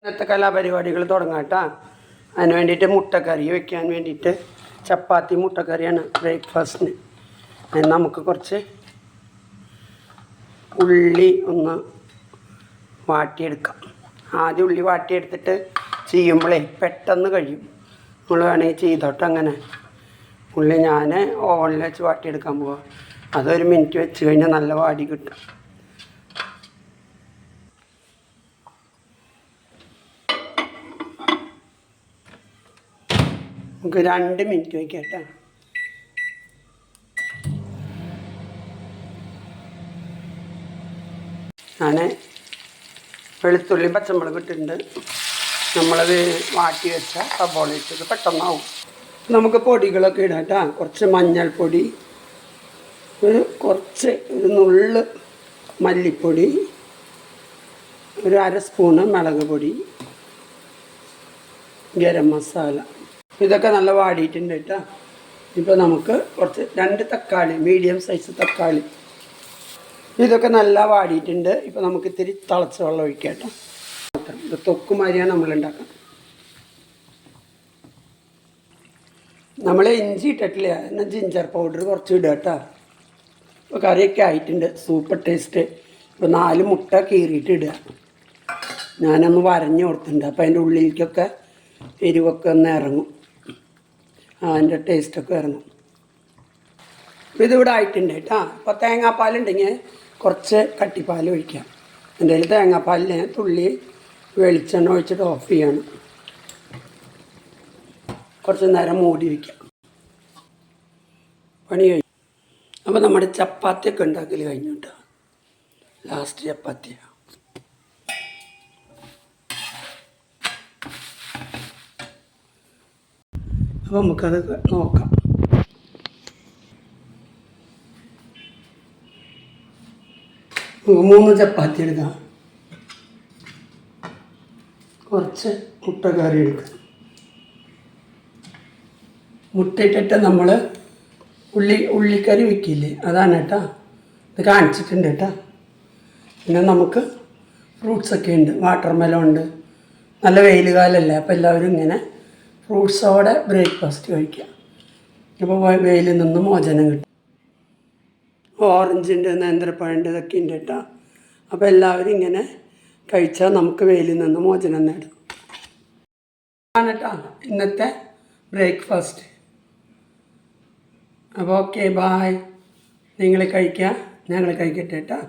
ഇന്നത്തെ കലാപരിപാടികൾ തുടങ്ങാം കേട്ടോ. അതിന് വേണ്ടിയിട്ട് മുട്ടക്കറി വെക്കാൻ വേണ്ടിയിട്ട് ചപ്പാത്തി മുട്ടക്കറിയാണ് ബ്രേക്ക്ഫാസ്റ്റിന്. അതിന് നമുക്ക് കുറച്ച് ഉള്ളി ഒന്ന് വാട്ടിയെടുക്കാം. ആദ്യം ഉള്ളി വാട്ടിയെടുത്തിട്ട് ചെയ്യുമ്പോഴേ പെട്ടെന്ന് കഴിയും. നമ്മൾ വേണമെങ്കിൽ ചെയ്തോട്ടെ. അങ്ങനെ ഉള്ളി ഞാൻ ഓവനിൽ വെച്ച് വാട്ടിയെടുക്കാൻ പോവാം. അതൊരു മിനിറ്റ് വെച്ച് കഴിഞ്ഞാൽ നല്ല വാടി കിട്ടും. നമുക്ക് 2 മിനിറ്റ് വയ്ക്കാം കേട്ടോ. ഞാൻ വെളുത്തുള്ളി പച്ചമുളക് ഇട്ടിട്ടുണ്ട്. നമ്മളത് വാട്ടി വെച്ച സബോള ഇട്ടത് പെട്ടെന്നാവും. നമുക്ക് പൊടികളൊക്കെ ഇടാം കേട്ടോ. കുറച്ച് മഞ്ഞൾപ്പൊടി, ഒരു നുള്ള് മല്ലിപ്പൊടി, ഒരു 1/2 സ്പൂണ് മുളക് പൊടി, ഗരം മസാല. ഇതൊക്കെ നല്ല വാടിയിട്ടുണ്ട് കേട്ടോ. ഇപ്പോൾ നമുക്ക് കുറച്ച് 2 തക്കാളി, മീഡിയം സൈസ് തക്കാളി, ഇതൊക്കെ നല്ല വാടിയിട്ടുണ്ട്. ഇപ്പോൾ നമുക്ക് ഇത്തിരി തിളച്ച വെള്ളം ഒഴിക്കാം കേട്ടോ. ഇത് തൊക്കുമാരിയാണ് നമ്മളുണ്ടാക്കുന്നത്. നമ്മൾ ഇഞ്ചി ഇട്ടിട്ടില്ല, എന്നാൽ ജിഞ്ചർ പൗഡർ കുറച്ച് ഇടുക കേട്ടോ. ഇപ്പോൾ കറിയൊക്കെ ആയിട്ടുണ്ട്, സൂപ്പർ ടേസ്റ്റ്. ഇപ്പോൾ 4 മുട്ട കീറിയിട്ട് ഇടുക. ഞാനൊന്ന് വരഞ്ഞു കൊടുത്തിട്ടുണ്ട്. അപ്പോൾ അതിൻ്റെ ഉള്ളിലേക്കൊക്കെ എരിവൊക്കെ ഒന്ന് ഇറങ്ങും, അതിൻ്റെ ടേസ്റ്റൊക്കെ ഇറങ്ങും. ഇതിവിടെ ആയിട്ടുണ്ട് കേട്ടോ. അപ്പോൾ തേങ്ങാപ്പാലുണ്ടെങ്കിൽ കുറച്ച് കട്ടിപ്പാൽ ഒഴിക്കാം. എൻ്റെ കയ്യിൽ തേങ്ങാപ്പാലിന് തുള്ളി വെളിച്ചെണ്ണ ഒഴിച്ചിട്ട് ഓഫ് ചെയ്യണം. കുറച്ച് നേരം മൂടി വയ്ക്കാം. പണി കഴിഞ്ഞു. അപ്പോൾ നമ്മുടെ ചപ്പാത്തിയൊക്കെ ഉണ്ടാക്കൽ കഴിഞ്ഞു കേട്ടോ. ലാസ്റ്റ് ചപ്പാത്തിയാണ്. അപ്പോൾ നമുക്കത് നോക്കാം. നമുക്ക് 3 ചപ്പാത്തി എടുക്കാം. കുറച്ച് മുട്ടക്കറി എടുക്കാം. മുട്ടയിട്ടിട്ട് നമ്മൾ ഉള്ളിക്കറി വയ്ക്കില്ലേ, അതാണ് കേട്ടോ. ഇത് കാണിച്ചിട്ടുണ്ട് കേട്ടോ. പിന്നെ നമുക്ക് ഫ്രൂട്ട്സൊക്കെ ഉണ്ട്. വാട്ടർ മെലൺ ഉണ്ട്. നല്ല വെയിൽ കാലമല്ലേ, അപ്പോൾ എല്ലാവരും ഇങ്ങനെ ഫ്രൂട്ട്സോടെ ബ്രേക്ക്ഫാസ്റ്റ് കഴിക്കുക. അപ്പോൾ വെയിലിൽ നിന്ന് മോചനം കിട്ടും. ഓറഞ്ച് ഉണ്ട്, നേന്ത്രപ്പഴമുണ്ട്, ഇതൊക്കെ ഉണ്ട് കേട്ടോ. അപ്പോൾ എല്ലാവരും ഇങ്ങനെ കഴിച്ചാൽ നമുക്ക് വെയിലിൽ നിന്ന് മോചനം നേടും. ആണ് കേട്ടോ ഇന്നത്തെ ബ്രേക്ക്ഫാസ്റ്റ്. അപ്പോൾ ഓക്കെ, ബായ്. നിങ്ങൾ കഴിക്കുക, ഞങ്ങൾ കഴിക്കട്ടെ കേട്ടോ.